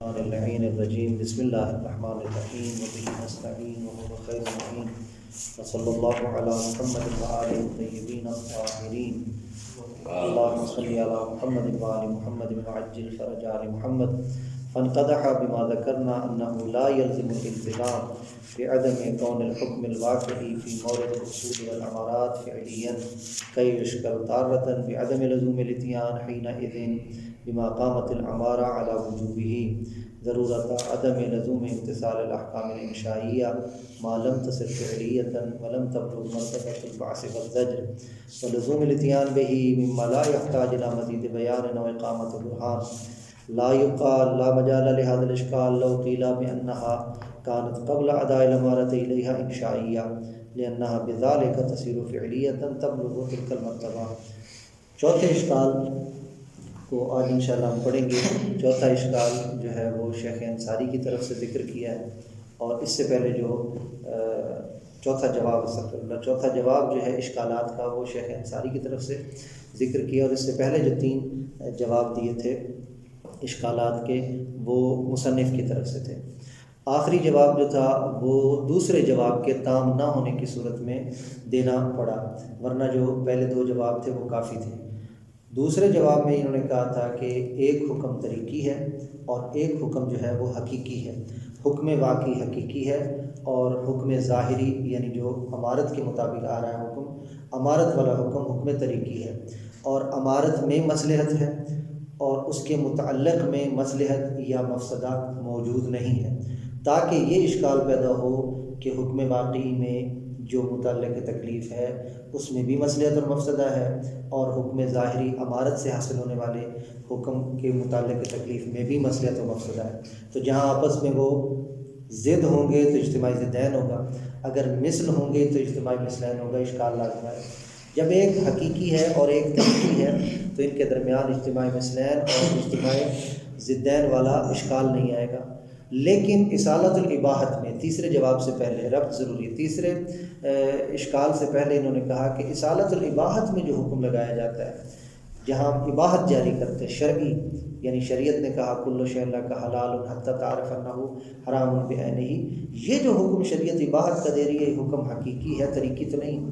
اللعين الرجيم بسم الله الرحمن الرحيم وبه نستعين وهو خير المعين وصلى الله على محمد وآله الطيبين الطاهرين اللهم صل على محمد وآل محمد وعجل فرج آل محمد فانقدح بما ذكرنا أنه لا يلزم الالتزام بعدم كون الحكم الواقع في مورد الأصول والأمارات فعليا كي يشكل تارة بعدم لزوم الاتيان حينئذ بما قامت العمارة على وجوبه ضرورة عدم لزوم امتثال الأحكام الإنشائية ما لم تصل فعلية ولم تبلغ مرتبة البعث والزجر ولزوم الاتيان به مما لا يحتاج إلى مزيد بيان أو إقامة برهان لا يقال لا مجال لهذا الإشكال لو قيل بأنها كانت قبل أداء الأمارة إليها إنشائية لأنها بذلك تصير فعلية تبلغ تلك المرتبة. چوتھے اشکال کو آج انشاءاللہ ہم پڑھیں گے. چوتھا اشکال جو ہے وہ شیخ انصاری کی طرف سے ذکر کیا ہے، اور اس سے پہلے جو چوتھا جواب جو ہے اشکالات کا وہ شیخ انصاری کی طرف سے ذکر کیا، اور اس سے پہلے جو 3 جواب دیے تھے اشکالات کے وہ مصنف کی طرف سے تھے. آخری جواب جو تھا وہ دوسرے جواب کے تام نہ ہونے کی صورت میں دینا پڑا، ورنہ جو پہلے 2 جواب تھے وہ کافی تھے. دوسرے جواب میں انہوں نے کہا تھا کہ ایک حکم طریقی ہے اور ایک حکم جو ہے وہ حقیقی ہے. حکم واقعی حقیقی ہے اور حکم ظاہری یعنی جو امارت کے مطابق آ رہا ہے حکم، امارت والا حکم طریقی ہے، اور امارت میں مصلحت ہے اور اس کے متعلق میں مصلحت یا مفسدہ موجود نہیں ہے، تاکہ یہ اشکال پیدا ہو کہ حکم واقعی میں جو متعلق تکلیف ہے اس میں بھی مصلحت اور مفسدہ ہے، اور حکم ظاہری امارت سے حاصل ہونے والے حکم کے متعلق تکلیف میں بھی مصلحت و مفسدہ ہے. تو جہاں آپس میں وہ ضد ہوں گے تو اجتماعی ضدین ہوگا، اگر مثل ہوں گے تو اجتماعی مثلین ہوگا. اشکال لازم ہے. جب ایک حقیقی ہے اور ایک طریقی ہے تو ان کے درمیان اجتماعی مثلین اور اجتماعی ضدین والا اشکال نہیں آئے گا. لیکن اصالت الاباحت میں تیسرے جواب سے پہلے ربط ضروری، تیسرے اشکال سے پہلے انہوں نے کہا کہ اصالت الاباحت میں جو حکم لگایا جاتا ہے، جہاں ہم اباحت جاری کرتے ہیں شرعی، یعنی شریعت نے کہا کل شیء کا حلال حتی تعرف انہ حرام بعینہ، یہ جو حکم شریعت اباحت کا دے رہی ہے حکم حقیقی ہے، طریقی تو نہیں.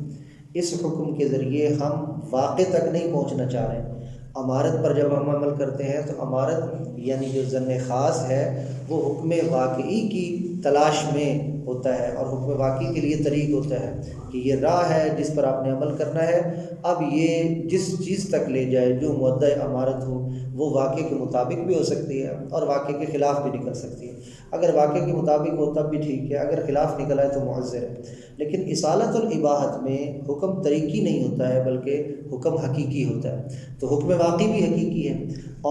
اس حکم کے ذریعے ہم واقع تک نہیں پہنچنا چاہ رہے ہیں. امارت پر جب ہم عمل کرتے ہیں تو امارت یعنی جو ظن خاص ہے وہ حکم واقعی کی تلاش میں ہوتا ہے، اور حکم واقعی کے لیے طریق ہوتا ہے کہ یہ راہ ہے جس پر آپ نے عمل کرنا ہے. اب یہ جس چیز تک لے جائے جو مدعی امارت ہو وہ واقع کے مطابق بھی ہو سکتی ہے اور واقع کے خلاف بھی نکل سکتی ہے. اگر واقع کے مطابق ہو تب بھی ٹھیک ہے، اگر خلاف نکل آئے تو معذر ہے. لیکن اصالت الاباحت میں حکم طریقی نہیں ہوتا ہے بلکہ حکم حقیقی ہوتا ہے. تو حکم واقعی بھی حقیقی ہے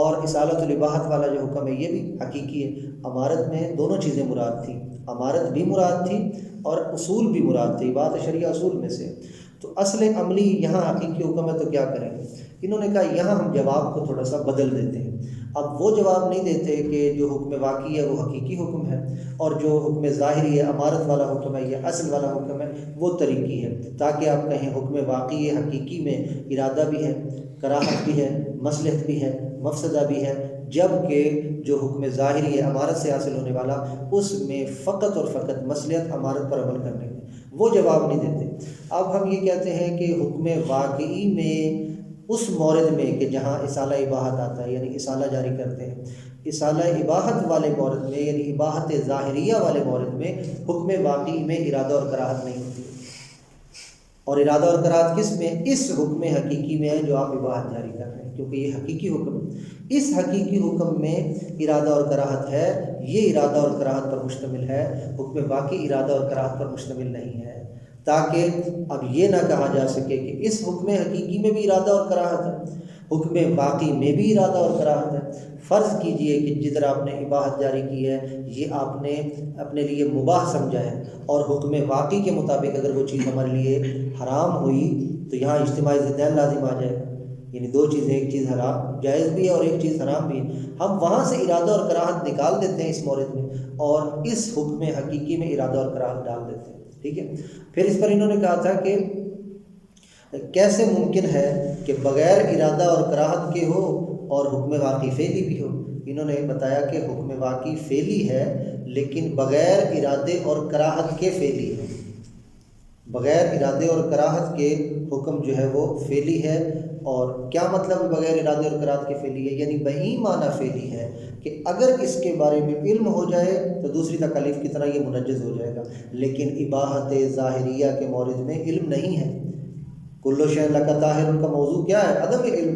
اور اصالت الاباحت والا جو حکم ہے یہ بھی حقیقی ہے. امارت میں دونوں چیزیں مراد تھیں، امارت بھی مراد تھی اور اصول بھی مراد تھی. بات شریعہ اصول میں سے. تو اصل عملی یہاں حقیقی حکم ہے تو کیا کریں گے؟ انہوں نے کہا یہاں ہم جواب کو تھوڑا سا بدل دیتے ہیں. اب وہ جواب نہیں دیتے کہ جو حکم واقعی ہے وہ حقیقی حکم ہے اور جو حکم ظاہری ہے امارت والا حکم ہے یا اصل والا حکم ہے وہ طریقی ہے، تاکہ آپ کہیں حکم واقعی ہے حقیقی میں ارادہ بھی ہے، کراہت بھی ہے، مصلحت بھی ہے، مفسدہ بھی ہے، جبکہ جو حکم ظاہری ہے امارت سے حاصل ہونے والا اس میں فقط اور فقط مصلحت امارت پر عمل کرنے میں. وہ جواب نہیں دیتے. اب ہم یہ کہتے ہیں کہ حکم واقعی میں اس مورد میں کہ جہاں اصالہ اباحت آتا ہے یعنی اصالہ جاری کرتے ہیں، اصالہ اباحت والے مورد میں یعنی اباحت ظاہریہ والے مورد میں حکم واقعی میں ارادہ اور کراہت نہیں ہوتی. اور ارادہ اور کراہت کس میں؟ اس حکم حقیقی میں ہے جو آپ اباحت جاری کر رہے ہیں، کیونکہ یہ حقیقی حکم ہے. اس حقیقی حکم میں ارادہ اور کراہت ہے، یہ ارادہ اور کراہت پر مشتمل ہے. حکم واقعی ارادہ اور کراہت پر مشتمل نہیں ہے، تاکہ اب یہ نہ کہا جا سکے کہ اس حکم حقیقی میں بھی ارادہ اور کراہت ہے، حکم واقعی میں بھی ارادہ اور کراہت ہے. فرض کیجئے کہ جدھر آپ نے اباحت جاری کی ہے یہ آپ نے اپنے لیے مباح سمجھا ہے، اور حکم واقعی کے مطابق اگر وہ چیز ہمارے لیے حرام ہوئی تو یہاں اجتماعی ضدین لازم آ جائے گا. یعنی 2 چیزیں، ایک چیز حرام جائز بھی ہے اور ایک چیز حرام بھی ہے. ہم وہاں سے ارادہ اور کراہت نکال دیتے ہیں اس مورد میں اور اس حکم حقیقی میں ارادہ اور کراہت ڈال دیتے ہیں. ٹھیک ہے. پھر اس پر انہوں نے کہا تھا کہ کیسے ممکن ہے کہ بغیر ارادہ اور کراہت کے ہو اور حکم واقعی فعلی بھی ہو. انہوں نے بتایا کہ حکم واقعی فعلی ہے لیکن بغیر ارادے اور کراہت کے فعلی ہے، بغیر ارادے اور کراہت کے حکم جو ہے وہ فعلی ہے۔ اور کیا مطلب بغیر ارادے اور کراہت کے فعلی ہے؟ یعنی بہی معنی فعلی ہے کہ اگر اس کے بارے میں علم ہو جائے تو دوسری تکالیف کی طرح یہ منجز ہو جائے گا، لیکن اباحت ظاہریہ کے مورد میں علم نہیں ہے۔ کل شیء لک طاہر کا موضوع کیا ہے؟ عدم علم۔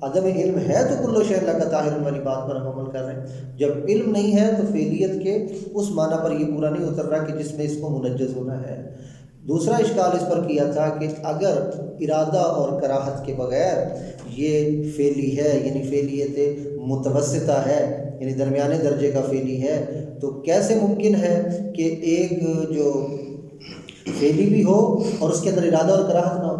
عدم علم ہے تو کل شیء لک طاہر والی بات پر ہم عمل کر رہے ہیں۔ جب علم نہیں ہے تو فعلیت کے اس معنی پر یہ پورا نہیں اتر رہا کہ جس میں اس کو منجز ہونا ہے۔ دوسرا اشکال اس پر کیا تھا کہ اگر ارادہ اور کراہت کے بغیر یہ فعلی ہے، یعنی فعلیت متوسطہ ہے، یعنی درمیانے درجے کا فعلی ہے، تو کیسے ممکن ہے کہ ایک جو فعلی بھی ہو اور اس کے اندر ارادہ اور کراہت نہ ہو؟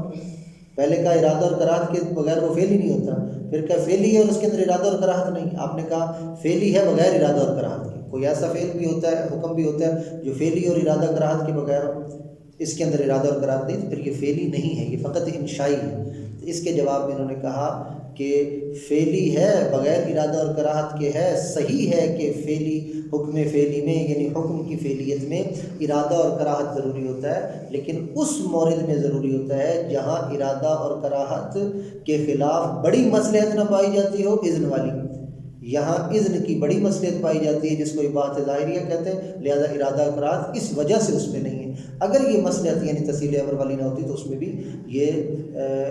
پہلے کا ارادہ اور کراہت کے بغیر وہ فعلی نہیں ہوتا، پھر کا فعلی ہے اور اس کے اندر ارادہ اور کراہت نہیں۔ آپ نے کہا فعلی ہے بغیر ارادہ اور کراہت کے، کوئی ایسا فعل بھی ہوتا ہے، حکم بھی ہوتا ہے جو فعلی اور ارادہ کراہت کے بغیر ہو، اس کے اندر ارادہ اور کراہت نہیں، تو پھر یہ فعلی نہیں ہے، یہ فقط انشائی ہے۔ تو اس کے جواب میں انہوں نے کہا کہ فعلی ہے بغیر ارادہ اور کراہت کے ہے، صحیح ہے کہ فعلی حکم فعلی میں یعنی حکم کی فعلیت میں ارادہ اور کراہت ضروری ہوتا ہے، لیکن اس مورد میں ضروری ہوتا ہے جہاں ارادہ اور کراہت کے خلاف بڑی مصلحت نہ پائی جاتی ہو، اذن والی۔ یہاں اذن کی بڑی مصلحت پائی جاتی ہے جس کو اباحت ظاہریہ کہتے ہیں، لہذا ارادہ اور کراہت اس وجہ سے اس میں نہیں ہے۔ اگر یہ مصلحت یعنی تسہیل امر والی نہ ہوتی تو اس میں بھی یہ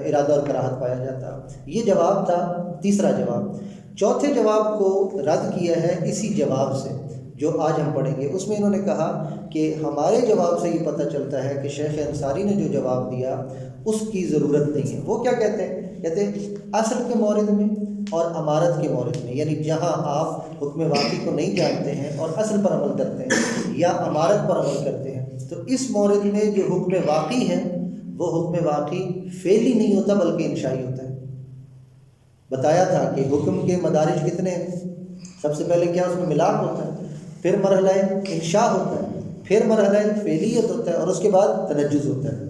ارادہ اور کراہت پایا جاتا۔ یہ جواب تھا تیسرا جواب۔ چوتھے جواب کو رد کیا ہے اسی جواب سے جو آج ہم پڑھیں گے۔ اس میں انہوں نے کہا کہ ہمارے جواب سے یہ پتہ چلتا ہے کہ شیخ انصاری نے جو جواب دیا اس کی ضرورت نہیں ہے۔ وہ کیا کہتے ہیں؟ کہتے ہیں اصل کے مورد میں اور امارت کے مورد میں، یعنی جہاں آپ حکم واقعی کو نہیں جانتے ہیں اور اصل پر عمل کرتے ہیں یا امارت پر عمل کرتے ہیں، تو اس مورد میں جو حکم واقعی ہے وہ حکم واقعی فعلی نہیں ہوتا بلکہ انشائی ہوتا ہے۔ بتایا تھا کہ حکم کے مدارج کتنے ہیں؟ سب سے پہلے کیا اس میں ملاک ہوتا ہے، پھر مرحلہ انشاء ہوتا ہے، پھر مرحلہ فعلیت ہوتا ہے اور اس کے بعد تنجز ہوتا ہے،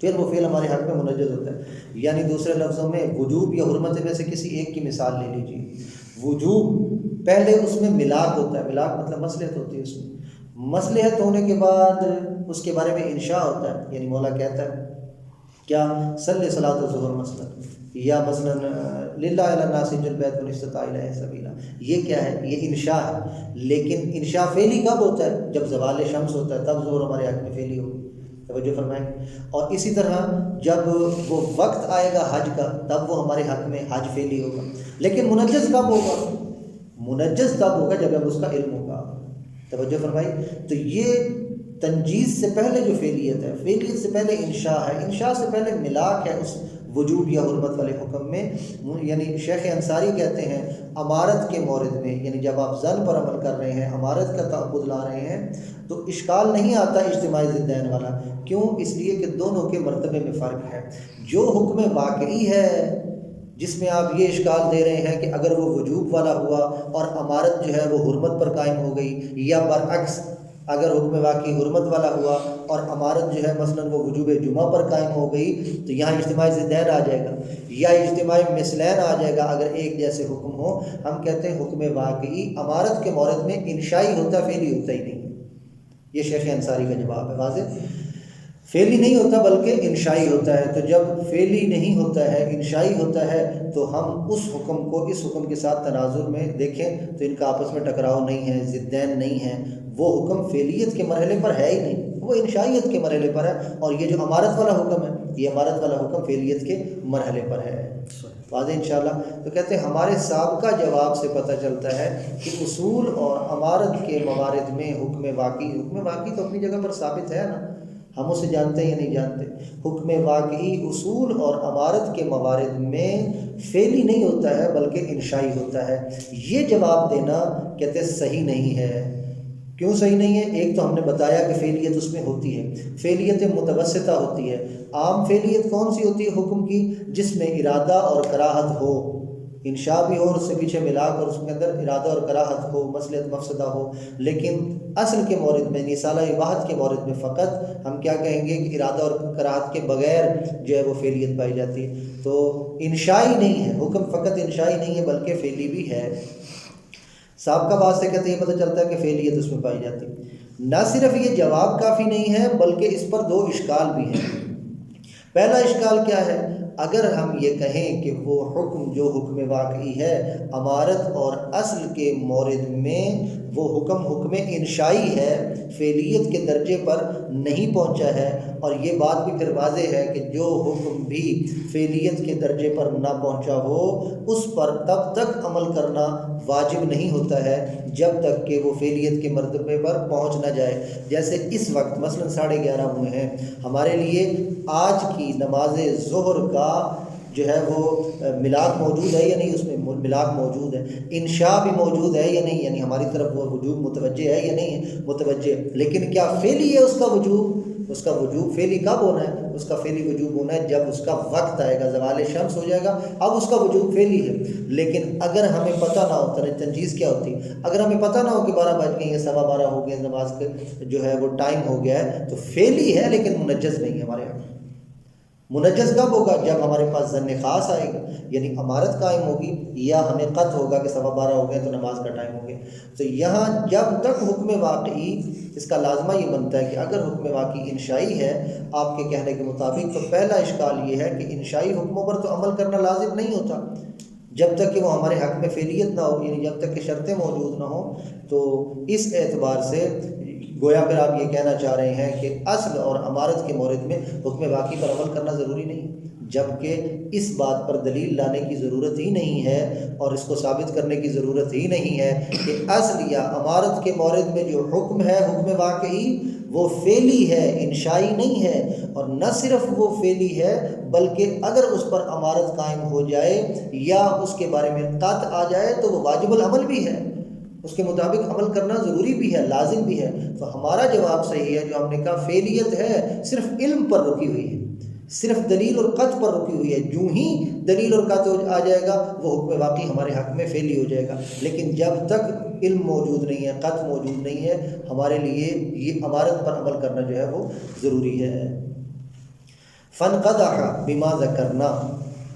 پھر وہ فعل ہمارے حق میں منجز ہوتا ہے۔ یعنی دوسرے لفظوں میں وجوب یا حرمت میں سے کسی ایک کی مثال لے لیجیے۔ وجوب پہلے اس میں ملاک ہوتا ہے، ملاک مطلب مصلحت ہوتی ہے، اس میں مصلحت ہونے کے بعد اس کے بارے میں انشاء ہوتا ہے، یعنی مولا کہتا ہے کیا صلی صلاۃ الظہر مثلا، یا مثلا للہ علی الناس حج البیت من استطاع الیہ سبیلا، یہ کیا ہے؟ یہ انشاء ہے۔ لیکن انشاء فعلی کب ہوتا ہے؟ جب زوال شمس ہوتا ہے، تب ظہر ہمارے حق میں فعلی ہوگی، توجہ فرمائیں۔ اور اسی طرح جب وہ وقت آئے گا حج کا تب وہ ہمارے حق میں حج فعلی ہوگا۔ لیکن منجز کب ہوگا؟ منجز تب ہوگا جب اب اس کا علم ہوگا، توجہ فرمائی۔ تو یہ تنجیز سے پہلے جو فعلیت ہے، فعلیت سے پہلے انشاء ہے، انشاء سے پہلے ملاک ہے اس وجوب یا حرمت والے حکم میں۔ یعنی شیخ انصاری کہتے ہیں امارت کے مورد میں، یعنی جب آپ ظن پر عمل کر رہے ہیں، امارت کا تعبد لا رہے ہیں، تو اشکال نہیں آتا اجتماعی ضدین والا۔ کیوں؟ اس لیے کہ دونوں کے مرتبے میں فرق ہے۔ جو حکم واقعی ہے جس میں آپ یہ اشکال دے رہے ہیں کہ اگر وہ وجوب والا ہوا اور امارت جو ہے وہ حرمت پر قائم ہو گئی، یا برعکس اگر حکم واقعی حرمت والا ہوا اور امارت جو ہے مثلا وہ وجوب جمعہ پر قائم ہو گئی، تو یہاں اجتماعی ضدین آ جائے گا یا اجتماعی مثلین آ جائے گا اگر ایک جیسے حکم ہو۔ ہم کہتے ہیں حکم واقعی امارت کے مورد میں انشائی ہوتا ہے، فعلی ہوتا ہی نہیں۔ یہ شیخ انصاری کا جواب ہے، واضح؟ فعلی نہیں ہوتا بلکہ انشائی ہوتا ہے۔ تو جب فعلی نہیں ہوتا ہے، انشائی ہوتا ہے، تو ہم اس حکم کو اس حکم کے ساتھ تناظر میں دیکھیں تو ان کا آپس میں ٹکراؤ نہیں ہے، ضدین نہیں ہے۔ وہ حکم فعلیت کے مرحلے پر ہے ہی نہیں، وہ انشائیت کے مرحلے پر ہے، اور یہ جو امارت والا حکم ہے یہ امارت والا حکم فعلیت کے مرحلے پر ہے، واضح انشاءاللہ۔ تو کہتے ہیں ہمارے سابقہ جواب سے پتہ چلتا ہے کہ اصول اور امارت کے موارد میں حکم واقعی تو اپنی جگہ پر ثابت ہے نا، ہم اسے جانتے ہیں یا نہیں جانتے۔ حکم واقعی اصول اور امارت کے موارد میں فعلی نہیں ہوتا ہے بلکہ انشائی ہوتا ہے۔ یہ جواب دینا کہتے ہیں صحیح نہیں ہے۔ کیوں صحیح نہیں ہے؟ ایک تو ہم نے بتایا کہ فعلیت اس میں ہوتی ہے، فعلیت متوسطہ ہوتی ہے۔ عام فعلیت کون سی ہوتی ہے حکم کی؟ جس میں ارادہ اور کراہت ہو، انشاء بھی ہو اور اس سے پیچھے ملاک اور اس کے اندر ارادہ اور کراہت ہو، مصلحت مفسدہ ہو۔ لیکن اصل کے مورد میں نصالہ اباحت کے مورد میں فقط ہم کیا کہیں گے کہ ارادہ اور کراہت کے بغیر جو ہے وہ فعلیت پائی جاتی ہے۔ تو انشائی نہیں ہے حکم، فقط انشائی نہیں ہے بلکہ فعلی بھی ہے۔ سابقہ بات سے کہتے ہیں یہ پتہ چلتا ہے کہ فعلیت اس میں پائی جاتی ہے۔ نہ صرف یہ جواب کافی نہیں ہے بلکہ اس پر دو اشکال بھی ہیں۔ پہلا اشکال کیا ہے؟ اگر ہم یہ کہیں کہ وہ حکم جو حکم واقعی ہے امارت اور اصل کے مورد میں وہ حکم انشائی ہے، فعلیت کے درجے پر نہیں پہنچا ہے، اور یہ بات بھی پھر واضح ہے کہ جو حکم بھی فعلیت کے درجے پر نہ پہنچا ہو اس پر تب تک عمل کرنا واجب نہیں ہوتا ہے جب تک کہ وہ فعلیت کے مرتبے پر پہنچ نہ جائے۔ جیسے اس وقت مثلاً 11:30 ہوئے ہیں، ہمارے لیے آج کی نماز ظہر کا جو ہے وہ ملاک موجود ہے یا نہیں؟ اس میں ملاک موجود ہے۔ انشاء بھی موجود ہے یا نہیں؟ یعنی ہماری طرف وہ وجوب متوجہ ہے یا نہیں ہے؟ متوجہ۔ لیکن کیا فعلی ہے اس کا وجوب؟ اس کا وجوب فعلی کب ہونا ہے؟ اس کا فعلی وجوب ہونا ہے جب اس کا وقت آئے گا، زوال شمس ہو جائے گا، اب اس کا وجوب فعلی ہے۔ لیکن اگر ہمیں پتہ نہ ہو، تنجیز کیا ہوتی ہے؟ اگر ہمیں پتہ نہ ہو کہ 12 بج گئے ہیں، 12:15 ہو گئے، نماز کے جو ہے وہ ٹائم ہو گیا ہے، تو فعلی ہے لیکن منجز نہیں ہے ہمارے یہاں۔ منجز کب ہوگا؟ جب ہمارے پاس ظن خاص آئے گا، یعنی امارت قائم ہوگی، یا ہمیں قط ہوگا کہ 12:15 ہو گئے تو نماز کا ٹائم ہو گیا۔ تو یہاں جب تک حکم واقعی، اس کا لازمہ یہ بنتا ہے کہ اگر حکم واقعی انشائی ہے آپ کے کہنے کے مطابق، تو پہلا اشکال یہ ہے کہ انشائی حکموں پر تو عمل کرنا لازم نہیں ہوتا جب تک کہ وہ ہمارے حق میں فعلیت نہ ہو، یعنی جب تک کہ شرطیں موجود نہ ہوں۔ تو اس اعتبار سے گویا پھر آپ یہ کہنا چاہ رہے ہیں کہ اصل اور امارت کے مورد میں حکم واقعی پر عمل کرنا ضروری نہیں، جبکہ اس بات پر دلیل لانے کی ضرورت ہی نہیں ہے اور اس کو ثابت کرنے کی ضرورت ہی نہیں ہے کہ اصل یا امارت کے مورد میں جو حکم ہے حکم واقعی وہ فعلی ہے، انشائی نہیں ہے۔ اور نہ صرف وہ فعلی ہے بلکہ اگر اس پر امارت قائم ہو جائے یا اس کے بارے میں قط آ جائے تو وہ واجب العمل بھی ہے، اس کے مطابق عمل کرنا ضروری بھی ہے، لازم بھی ہے۔ تو ہمارا جواب صحیح ہے جو ہم نے کہا فعلیت ہے صرف علم پر رکی ہوئی ہے، صرف دلیل اور قط پر رکی ہوئی ہے۔ جو ہی دلیل اور قط آ جائے گا وہ حکم واقعی ہمارے حق میں فعلی ہو جائے گا، لیکن جب تک علم موجود نہیں ہے، قط موجود نہیں ہے، ہمارے لیے یہ امارت پر عمل کرنا جو ہے وہ ضروری ہے۔ فانقدح بما ذکرنا،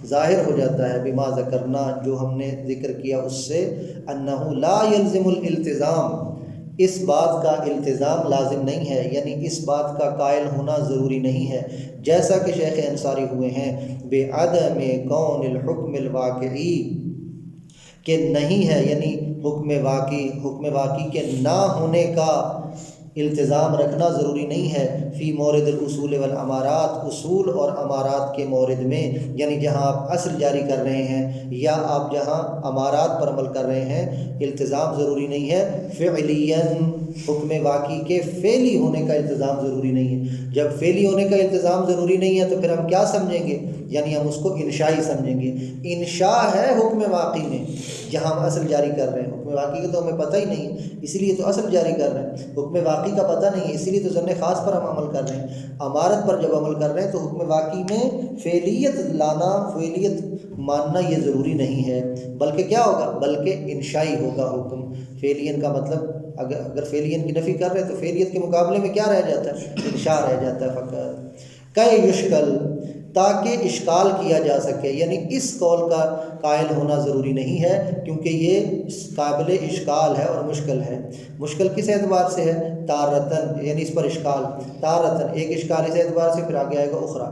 ظاہر ہو جاتا ہے بما ذکرنا جو ہم نے ذکر کیا اس سے، انہ لا یلزم الالتزام، اس بات کا التزام لازم نہیں ہے، یعنی اس بات کا قائل ہونا ضروری نہیں ہے، جیسا کہ شیخ انصاری ہوئے ہیں بعدم کون الحکم الواقعی، کہ نہیں ہے، یعنی حکم واقعی کے نہ ہونے کا التزام رکھنا ضروری نہیں ہے، فی مورد الاصول والامارات، اصول اور امارات کے مورد میں، یعنی جہاں آپ اصل جاری کر رہے ہیں یا آپ جہاں امارات پر عمل کر رہے ہیں التزام ضروری نہیں ہے۔ فعلیاً، حکم واقعی کے فعلی ہونے کا التزام ضروری نہیں ہے۔ جب فعلی ہونے کا التزام ضروری نہیں ہے تو پھر ہم کیا سمجھیں گے؟ یعنی ہم اس کو انشائی سمجھیں گے۔ انشاء ہے حکم واقعی میں جہاں ہم اصل جاری کر رہے ہیں، حکم واقعی کا تو ہمیں پتہ ہی نہیں، اسی لیے تو اصل جاری کر رہے ہیں، حکم واقعی کا پتہ نہیں ہے اسی لیے تو ظن خاص پر ہم عمل کر رہے ہیں۔ امارت پر جب عمل کر رہے ہیں تو حکم واقعی میں فعلیت لانا، فعلیت ماننا یہ ضروری نہیں ہے، بلکہ کیا ہوگا؟ بلکہ انشائی ہوگا حکم۔ فعلین کا مطلب اگر فعلین کی نفی کر رہے ہیں تو فعلیت کے مقابلے میں کیا رہ جاتا ہے؟ انشاء رہ جاتا ہے فقط۔ کہ یشکل، تاکہ اشکال کیا جا سکے، یعنی اس قول کا قائل ہونا ضروری نہیں ہے کیونکہ یہ قابل اشکال ہے اور مشکل ہے۔ مشکل کس اعتبار سے ہے؟ تارتن، یعنی اس پر اشکال، تارتن ایک اشکال اس اعتبار سے، پھر آگے آئے گا اخرى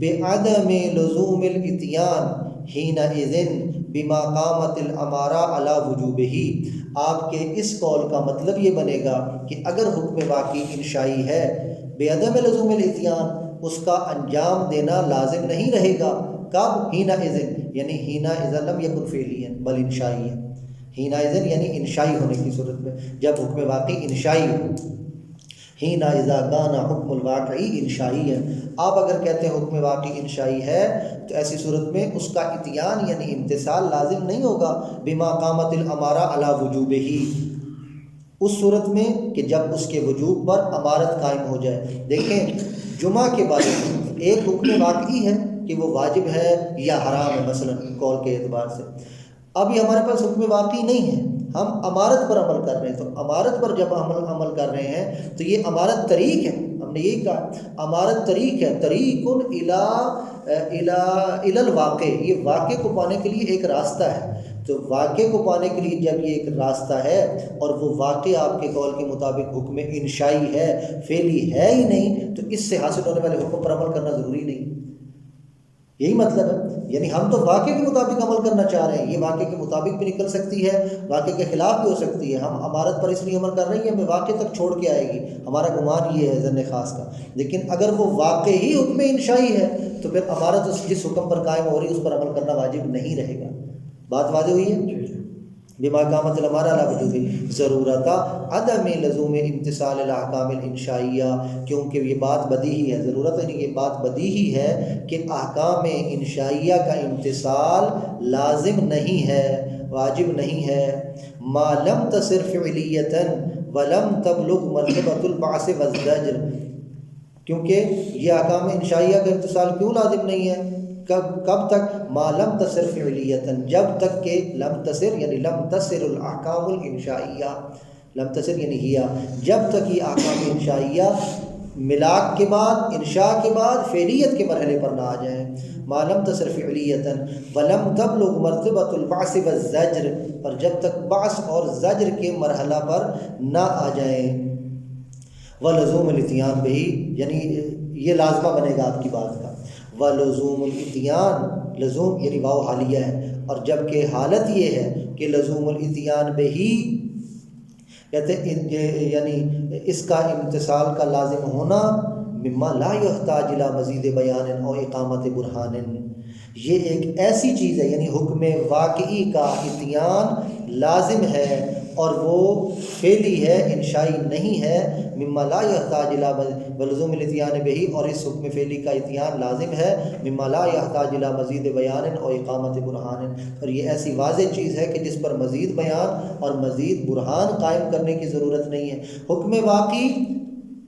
بعدم لزوم الاتیان حینئذ بما قامت الامارہ علی وجوبہ۔ آپ کے اس قول کا مطلب یہ بنے گا کہ اگر حکم واقعی انشائی ہے، بعدم لزوم الاتیان، اس کا انجام دینا لازم نہیں رہے گا۔ کب؟ حینئذ، یعنی حینئذ لم یکن فعلیا بل انشائی ہے، حینئذ یعنی انشائی ہونے کی صورت میں، جب حکم واقعی انشائی ہو۔ حین اذا کان حکم الواقعی انشائی ہے، آپ اگر کہتے ہیں حکم واقعی انشائی ہے تو ایسی صورت میں اس کا اتیان یعنی امتثال لازم نہیں ہوگا بما قامت الامارہ علی وجوبہ، اس صورت میں کہ جب اس کے وجوب پر امارت قائم ہو جائے۔ دیکھیں جمعہ کے بارے میں ایک حکم واقعی ہے کہ وہ واجب ہے یا حرام ہے مثلا قول کے اعتبار سے، ابھی ہمارے پاس حکم واقعی نہیں ہے، ہم امارت پر عمل کر رہے ہیں، تو امارت پر جب ہم عمل کر رہے ہیں تو یہ امارت طریق ہے، ہم نے یہی کہا امارت طریق ہے، طریق الی الواقع، یہ واقع کو پانے کے لیے ایک راستہ ہے۔ تو واقع کو پانے کے لیے جب یہ ایک راستہ ہے اور وہ واقع آپ کے قول کے مطابق حکم انشائی ہے، فعلی ہے ہی نہیں، تو اس سے حاصل ہونے والے حکم پر عمل کرنا ضروری نہیں۔ یہی مطلب ہے، یعنی ہم تو واقع کے مطابق عمل کرنا چاہ رہے ہیں، یہ واقع کے مطابق بھی نکل سکتی ہے، واقع کے خلاف بھی ہو سکتی ہے۔ ہم عمارت پر اس لیے عمل کر رہے ہیں کہ ہمیں واقع تک چھوڑ کے آئے گی، ہمارا گمان یہ ہے ظن خاص کا۔ لیکن اگر وہ واقع ہی حکم انشائی ہے تو پھر عمارت جس حکم پر قائم ہو رہی ہے اس پر عمل کرنا واجب نہیں رہے گا۔ بات واضح ہوئی ہے؟ بما قامت الامارہ علی وجوب ضرورت عدم لزوم امتثال الاحکام الانشائیہ، کیونکہ یہ بات بدیہی ہے، ضرورت یعنی یہ بات بدیہی ہے کہ احکام انشائیہ کا امتثال لازم نہیں ہے، واجب نہیں ہے۔ ما لم تصر فعلیتا ولم تبلغ مرتبۃ البعث والزجر، کیونکہ یہ احکام انشائیہ کا امتثال کیوں لازم نہیں ہے؟ کب تک؟ ما لم تصر فعلیتا، جب تک کہ لم تصر یعنی لم تصر الاحکام الانشائیہ، لم تصر یعنی ہیا، جب تک یہ احکام انشائیہ ملاک کے بعد، انشاء کے بعد فعلیت کے مرحلے پر نہ آ جائیں۔ ما لم تصر فعلیتا ولم تبلغ مرتبۃ البعث والزجر، اور جب تک بعث اور زجر کے مرحلہ پر نہ آ جائیں۔ ولزوم الاتیان بہی، یعنی یہ لازمہ بنے گا آپ کی بات کا۔ ولزوم الاتیان، لزوم یعنی واو حالیہ ہے، اور جب کہ حالت یہ ہے کہ لزوم الاتیان بہی، کہتے یعنی اس کا امتثال کا لازم ہونا، مما لا یحتاج الی مزید بیان او اقامت برہان، یہ ایک ایسی چیز ہے، یعنی حکم واقعی کا اتیان لازم ہے اور وہ فعلی ہے، انشائی نہیں ہے۔ مما لا یحتاج الی ولزوم الاتیان بہی، اور اس حکم فعلی کا اتیان لازم ہے، مما لا یحتاج الی مزید بیان اور اقامت برہان، اور یہ ایسی واضح چیز ہے کہ جس پر مزید بیان اور مزید برہان قائم کرنے کی ضرورت نہیں ہے۔ حکم واقعی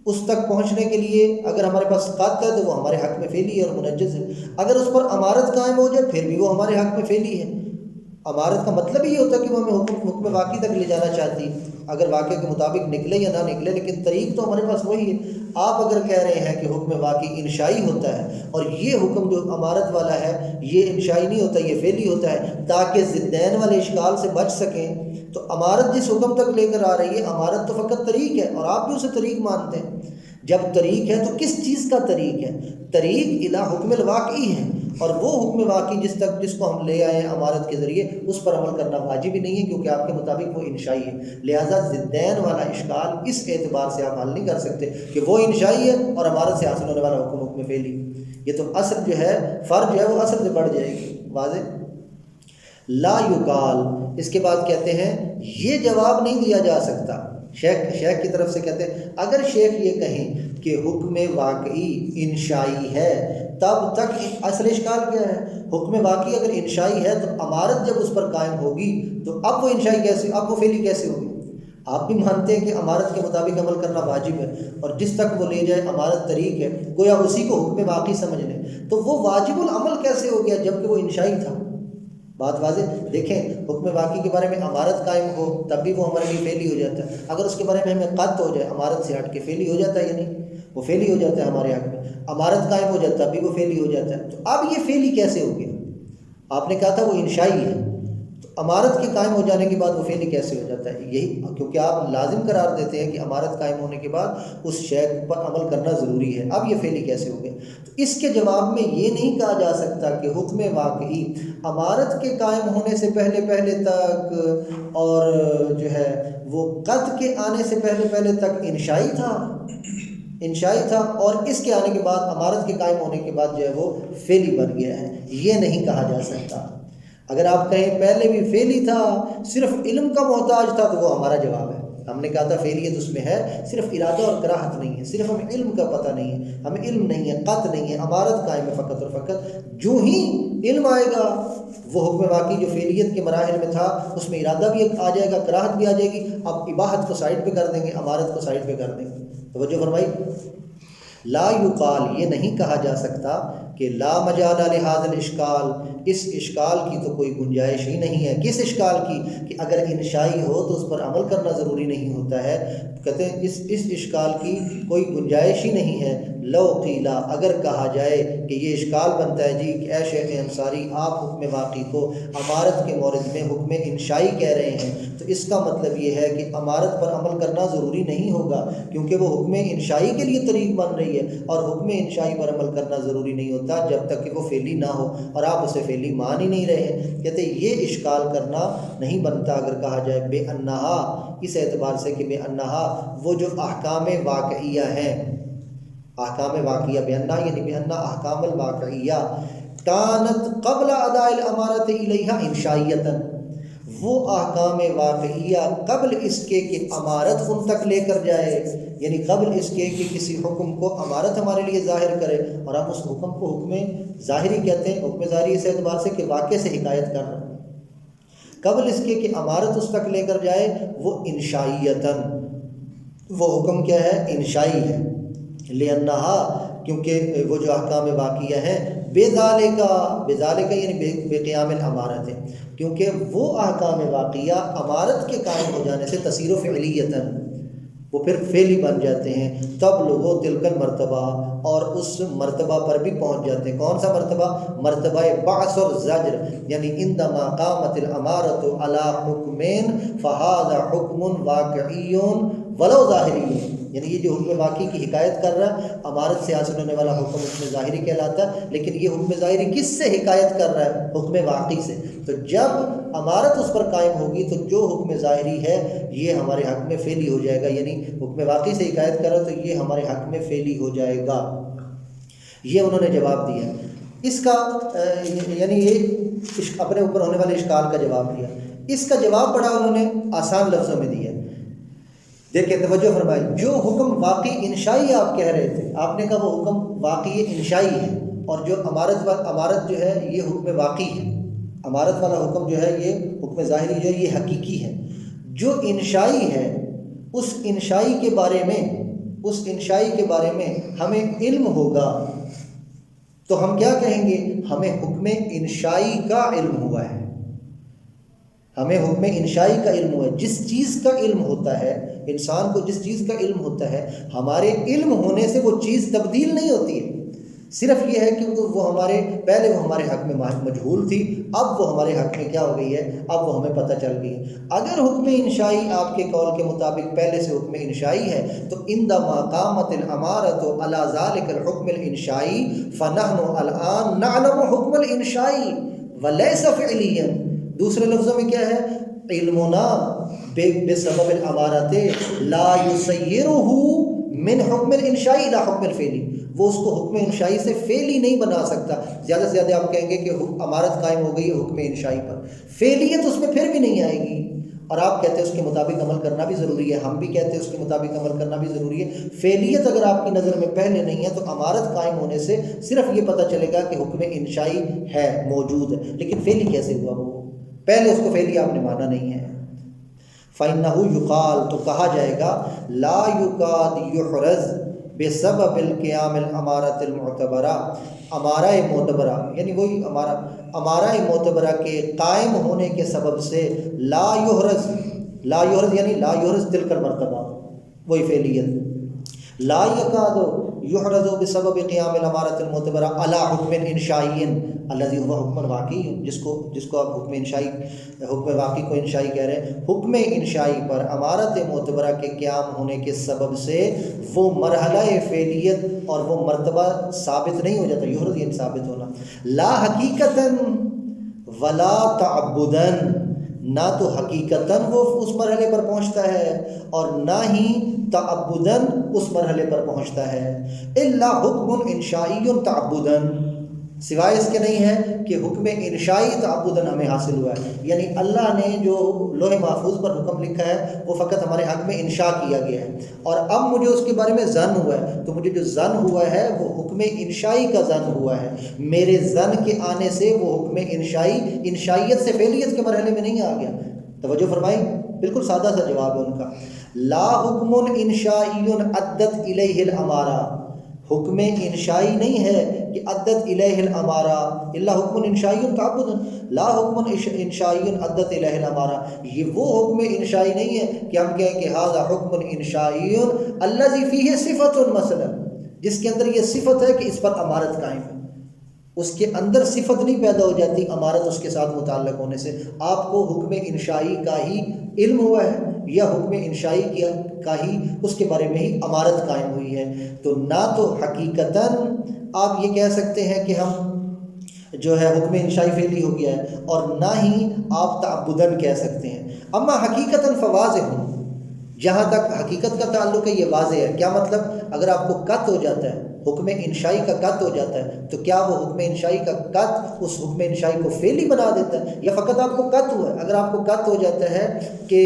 اس تک پہنچنے کے لیے اگر ہمارے پاس قط ہے تو وہ ہمارے حق میں فعلی ہے اور منجز ہے، اگر اس پر امارت قائم ہو جائے پھر بھی وہ ہمارے حق میں فعلی ہے۔ امارت کا مطلب یہ ہوتا ہے کہ وہ ہمیں حکم واقعی تک لے جانا چاہتی، اگر واقعہ کے مطابق نکلے یا نہ نکلے، لیکن طریق تو ہمارے پاس وہی ہے۔ آپ اگر کہہ رہے ہیں کہ حکم واقعی انشائی ہوتا ہے اور یہ حکم جو امارت والا ہے یہ انشائی نہیں ہوتا، یہ فعلی ہوتا ہے، تاکہ ضدین والے اشکال سے بچ سکیں، تو امارت جس حکم تک لے کر آ رہی ہے، امارت تو فقط طریق ہے اور آپ بھی اسے طریق مانتے ہیں۔ جب طریق ہے تو کس چیز کا طریق ہے؟ طریق الی حکم الواقعی ہے، اور وہ حکم واقعی جس کو ہم لے آئے ہیں امارت کے ذریعے، اس پر عمل کرنا واجب ہی نہیں ہے، کیونکہ آپ کے مطابق وہ انشائی ہے۔ لہٰذا ضدین والا اشکال اس اعتبار سے آپ حل نہیں کر سکتے کہ وہ انشائی ہے اور امارت سے حاصل ہونے والا حکم فعلی، یہ تو اصل جو ہے فرض جو ہے وہ اصل سے بڑھ جائے گی۔ واضح؟ لا یقال، اس کے بعد کہتے ہیں یہ جواب نہیں دیا جا سکتا، شیخ کی طرف سے کہتے ہیں اگر شیخ یہ کہیں کہ حکم واقعی انشائی ہے، تب تک اصل اشکال کیا ہے؟ حکم واقعی اگر انشائی ہے تو امارت جب اس پر قائم ہوگی تو اب وہ انشائی کیسے، اب وہ فعلی کیسے ہوگی؟ آپ بھی مانتے ہیں کہ امارت کے مطابق عمل کرنا واجب ہے، اور جس تک وہ لے جائے امارت طریق ہے، گویا اسی کو حکم واقعی سمجھ لیں، تو وہ واجب العمل کیسے ہو گیا جبکہ وہ انشائی تھا؟ بات واضح؟ دیکھیں حکم واقعی کے بارے میں امارت قائم ہو تب بھی وہ ہمارے لیے فعلی ہو جاتا ہے، اگر اس کے بارے میں ہمیں قط ہو جائے امارت سے ہٹ کے فعلی ہو جاتا ہے یا نہیں؟ وہ فعلی ہو جاتا ہے ہمارے حق میں، امارت قائم ہو جاتا ہے تب بھی وہ فعلی ہو جاتا ہے۔ تو اب یہ فعلی کیسے ہو گیا؟ آپ نے کہا تھا وہ انشائی ہے، تو امارت کے قائم ہو جانے کے بعد وہ فعلی کیسے ہو جاتا ہے؟ یہی کیونکہ آپ لازم قرار دیتے ہیں کہ امارت قائم ہونے کے بعد اس شے پر عمل کرنا ضروری ہے، اب یہ فعلی کیسے ہو گیا؟ تو اس کے جواب میں یہ نہیں کہا جا سکتا کہ حکم واقعی امارت کے قائم ہونے سے پہلے تک اور جو ہے وہ قط کے آنے سے پہلے تک انشائی تھا اور اس کے آنے کے بعد امارت کے قائم ہونے کے بعد جو ہے وہ فعلی بن گیا ہے، یہ نہیں کہا جا سکتا۔ اگر آپ کہیں پہلے بھی فعلی تھا، صرف علم کا محتاج تھا، تو وہ ہمارا جواب ہے۔ ہم نے کہا تھا فعلیت اس میں ہے، صرف ارادہ اور کراہت نہیں ہے، صرف ہمیں علم کا پتہ نہیں ہے، ہمیں علم نہیں ہے، قط نہیں ہے، امارت قائم ہے فقط اور فقط۔ جو ہی علم آئے گا وہ حکم واقعی جو فعلیت کے مراحل میں تھا اس میں ارادہ بھی آ جائے گا، کراہت بھی آ جائے گی، اب اباحت کو سائڈ پہ کر دیں گے، امارت کو سائڈ پہ کر دیں گے۔ توجہ فرمائی؟ لا یقال، یہ نہیں کہا جا سکتا کہ لا مجال لہذا الاشکال، اس اشکال کی تو کوئی گنجائش ہی نہیں ہے۔ کس اشکال کی؟ کہ اگر انشائی ہو تو اس پر عمل کرنا ضروری نہیں ہوتا ہے۔ کہتے ہیں اس اشکال کی کوئی گنجائش ہی نہیں ہے۔ لو قیلا، اگر کہا جائے کہ یہ اشکال بنتا ہے جی کہ اے شیخ انصاری آپ حکم واقعی کو امارت کے مورد میں حکم انشائی کہہ رہے ہیں، تو اس کا مطلب یہ ہے کہ امارت پر عمل کرنا ضروری نہیں ہوگا، کیونکہ وہ حکم انشائی کے لیے طریق بن رہی ہے، اور حکم انشائی پر عمل کرنا ضروری نہیں ہوتا جب تک کہ وہ فعلی نہ ہو، اور آپ اسے فعلی مان ہی نہیں رہے ہیں۔ کہتے ہیں یہ اشکال کرنا نہیں بنتا اگر کہا جائے بے انہا، اس اعتبار سے کہ بے انہا وہ جو احکام واقعیہ ہیں، احکام واقعیہ بے انہا یعنی بے انہا احکام الواقعیہ کانت قبل اداء الامارت الیہا انشائیتا، وہ احکام واقعیہ قبل اس کے کہ امارت ان تک لے کر جائے، یعنی قبل اس کے کہ کسی حکم کو امارت ہمارے لیے ظاہر کرے، اور ہم اس حکم کو حکم ظاہری کہتے ہیں۔ حکم ظاہری اس اعتبار سے کہ واقع سے حکایت کر رہا ہے، قبل اس کے کہ امارت اس تک لے کر جائے وہ انشائیتاً، وہ حکم کیا ہے؟ انشائی ہے۔ لأنہا، کیونکہ وہ جو احکام واقعیہ ہیں بذالک یعنی بے قیام الامارت ہے، کیونکہ وہ احکام واقعیہ امارت کے قائم ہو جانے سے تصیر فعلیتاً وہ پھر فعلی بن جاتے ہیں۔ تب لوگوں تلکل مرتبہ، اور اس مرتبہ پر بھی پہنچ جاتے ہیں۔ کون سا مرتبہ؟ مرتبہ بعث اور زجر، یعنی عندما قامت الامارت علی حکمین فہذا حکم واقعی ولو ظاہری، یعنی یہ جو حکم واقعی کی حکایت کر رہا ہے، امارت سے حاصل ہونے والا حکم حکم ظاہری کہلاتا ہے، لیکن یہ حکم ظاہری کس سے حکایت کر رہا ہے؟ حکم واقعی سے۔ تو جب امارت اس پر قائم ہوگی تو جو حکم ظاہری ہے یہ ہمارے حق میں فعلی ہو جائے گا، یعنی حکم واقعی سے حکایت کر رہا ہے تو یہ ہمارے حق میں فعلی ہو جائے گا۔ یہ انہوں نے جواب دیا اس کا، یعنی یہ اپنے اوپر ہونے والے اشکال کا جواب دیا۔ اس کا جواب بڑا انہوں نے آسان لفظوں میں دیا۔ دیکھیں توجہ فرمائیں، جو حکم واقعی انشائی آپ کہہ رہے تھے، آپ نے کہا وہ حکم واقعی انشائی ہے، اور جو امارت جو ہے یہ حکم واقعی ہے، امارت والا حکم جو ہے یہ حکم ظاہری جو ہے یہ حقیقی ہے۔ جو انشائی ہے اس انشائی کے بارے میں ہمیں علم ہوگا تو ہم کیا کہیں گے؟ ہمیں حکم انشائی کا علم ہوا ہے، ہمیں حکم انشائی کا علم ہوا ہے۔ جس چیز کا علم ہوتا ہے انسان کو، جس چیز کا علم ہوتا ہے، ہمارے علم ہونے سے وہ چیز تبدیل نہیں ہوتی ہے، صرف یہ ہے کہ پہلے وہ ہمارے حق میں مجہول تھی، اب وہ ہمارے حق میں کیا ہو گئی ہے؟ اب وہ ہمیں پتہ چل گئی ہے۔ اگر حکم انشائی آپ کے قول کے مطابق پہلے سے حکم انشائی ہے تو عندما قامت الامارۃ علی ذلک الحکم الانشائی فنحن الآن نعلم حکم الانشائی ولیس فعلیا۔ دوسرے لفظوں میں کیا ہے؟ علمنا بسبب الامارات لا یسیرہ من حکم الانشائی الى حکم الفعلی، وہ اس کو حکم انشائی سے فعلی نہیں بنا سکتا۔ زیادہ سے زیادہ آپ کہیں گے کہ امارت قائم ہو گئی ہے حکم انشائی پر، فعلیت اس میں پھر بھی نہیں آئے گی، اور آپ کہتے ہیں اس کے مطابق عمل کرنا بھی ضروری ہے، ہم بھی کہتے ہیں اس کے مطابق عمل کرنا بھی ضروری ہے۔ فعلیت اگر آپ کی نظر میں پہلے نہیں ہے تو امارت قائم ہونے سے صرف یہ پتہ چلے گا کہ حکم انشائی ہے، موجود ہے، لیکن فعلی کیسے ہوا؟ وہ پہلے اس کو فعلی آپ نے مانا نہیں ہے۔ فَإِنَّهُ يُقَال، تو کہا جائے گا لا يُقَاد يُحْرَز بسبب القیام الامارۃ المعتبرہ، امارہ معتبرہ یعنی وہی امارہ معتبرہ کے قائم ہونے کے سبب سے لا یحرز یعنی لا یحرز تلک المرتبہ، وہی فعلیت، لا یکاد یحرز بسبب قیام الامارۃ المعتبرہ علی حکم انشائی الذی هو حکم واقعی، جس کو آپ حکم واقعی کو انشائی کہہ رہے ہیں، حکم انشائی پر امارت معتبرہ کے قیام ہونے کے سبب سے وہ مرحلہ فعلیت اور وہ مرتبہ ثابت نہیں ہو جاتا۔ یحرز یعنی ثابت ہونا، لا حقیقتاً ولا تعبداً، نہ تو حقیقتاً وہ اس مرحلے پر پہنچتا ہے اور نہ ہی تعبداً اس مرحلے پر پہنچتا ہے، الا حکم انشائی تعبداً، سوائے اس کے نہیں ہے کہ حکم انشائی تعبداً ہمیں حاصل ہوا ہے، یعنی اللہ نے جو لوح محفوظ پر حکم لکھا ہے وہ فقط ہمارے حق میں انشاء کیا گیا ہے، اور اب مجھے اس کے بارے میں ظن ہوا ہے، تو مجھے جو ظن ہوا ہے وہ حکم انشائی کا ظن ہوا ہے، میرے ظن کے آنے سے وہ حکم انشائیت سے فعلیت کے مرحلے میں نہیں آ گیا۔ توجہ فرمائی، بالکل سادہ سا جواب ہے ان کا۔ لا حکم انشائی عدت الیہ الامارہ، حکم انشائی نہیں ہے کہ عدت الیہ الامارہ الا حکم انشائی تعبد، لا حکم انشائی عدت الیہ الامارہ، یہ وہ حکم انشائی نہیں ہے کہ ہم کہیں کہ ھذا حکم انشائی الذی فیہ صفۃ مثلا، جس کے اندر یہ صفت ہے کہ اس پر امارت قائم ہے، اس کے اندر صفت نہیں پیدا ہو جاتی امارت اس کے ساتھ متعلق ہونے سے، آپ کو حکم انشائی کا ہی علم ہوا ہے یا حکم انشائی کا ہی اس کے بارے میں ہی امارت قائم ہوئی ہے، تو نہ تو حقیقتاً آپ یہ کہہ سکتے ہیں کہ ہم جو ہے حکم انشائی فعلی ہو گیا ہے، اور نہ ہی آپ تعبداً کہہ سکتے ہیں۔ اما حقیقتاً فواضح، جہاں تک حقیقت کا تعلق ہے یہ واضح ہے۔ کیا مطلب؟ اگر آپ کو قط ہو جاتا ہے، حکم انشائی کا قط ہو جاتا ہے، تو کیا وہ حکم انشائی کا قط اس حکم انشائی کو فعلی بنا دیتا ہے، یا فقط آپ کو قط ہوا ہے؟ اگر آپ کو قط ہو جاتا ہے کہ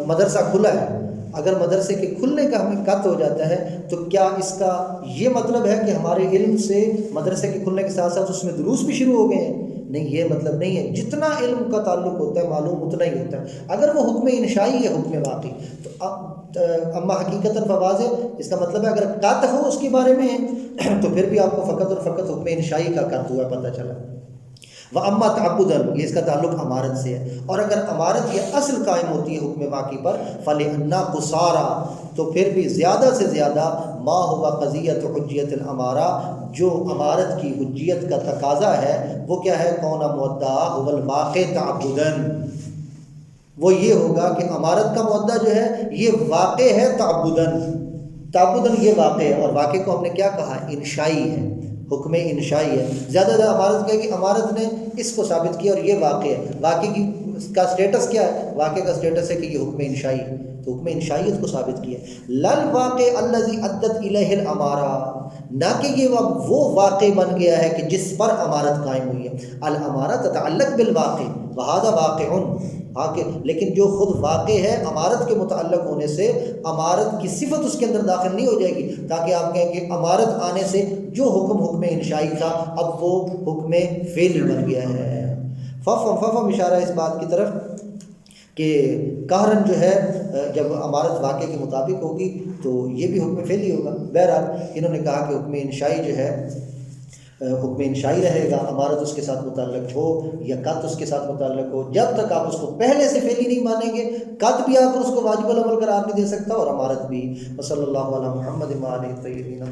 مدرسہ کھلا ہے، اگر مدرسے کے کھلنے کا ہمیں قط ہو جاتا ہے، تو کیا اس کا یہ مطلب ہے کہ ہمارے علم سے مدرسے کے کھلنے کے ساتھ ساتھ اس میں دروس بھی شروع ہو گئے ہیں؟ نہیں، یہ مطلب نہیں ہے۔ جتنا علم کا تعلق ہوتا ہے معلوم اتنا ہی ہوتا ہے۔ اگر وہ حکم انشائی ہے، حکم واقعی، تو اما حقیقتاً فواضح، اس کا مطلب ہے اگر قط ہو اس کے بارے میں ہے تو پھر بھی آپ کو فقط اور فقط حکم انشائی کا قط ہوا پتہ چلا۔ وَأَمَّا تَعَبُّدًا، یہ اس کا تعلق امارت سے ہے، اور اگر امارت یہ اصل قائم ہوتی ہے حکم واقعی پر، فَلِأَنَّا قُصَارَى، تو پھر بھی زیادہ سے زیادہ ما ہوا قضیت حجیت الامارہ، جو امارت کی حجیت کا تقاضا ہے وہ کیا ہے؟ کون مدعا هو الواقع تعبداً، وہ یہ ہوگا کہ امارت کا مدعا جو ہے یہ واقع ہے تعبداً، تعبداً یہ واقع ہے، اور واقع کو ہم نے کیا کہا؟ انشائی ہے، حکم انشائی ہے۔ زیادہ زیادہ امارت کہے کہ امارت نے اس کو ثابت کیا اور یہ واقع ہے، واقع کی کا سٹیٹس کیا ہے؟ واقع کا سٹیٹس ہے کہ یہ حکم انشائی ہے، تو حکم انشائیت کو ثابت کیا۔ لل واقع الذی عدت الیہ الامارہ، نہ کہ یہ وہ واقع بن گیا ہے کہ جس پر امارت قائم ہوئی ہے۔ الامارہ تتعلق بالواقع وہذا واقع، لیکن جو خود واقع ہے امارت کے متعلق ہونے سے امارت کی صفت اس کے اندر داخل نہیں ہو جائے گی، تاکہ آپ کہیں کہ امارت آنے سے جو حکم انشائی تھا اب وہ حکم فعلی بن گیا ہے۔ ففم اشارہ اس بات کی طرف کہ قہرن جو ہے جب امارت واقع کے مطابق ہوگی تو یہ بھی حکم فعلی ہوگا۔ بہرحال انہوں نے کہا کہ حکم انشائی جو ہے حکم انشائی رہے گا، امارت اس کے ساتھ متعلق ہو یا قط اس کے ساتھ متعلق ہو، جب تک آپ اس کو پہلے سے فعلی نہیں مانیں گے، قط بھی آپ اس کو واجب العمل قرار نہیں دے سکتا اور امارت بھی۔ وصلی اللہ علی محمد وآلہ الطاہرین۔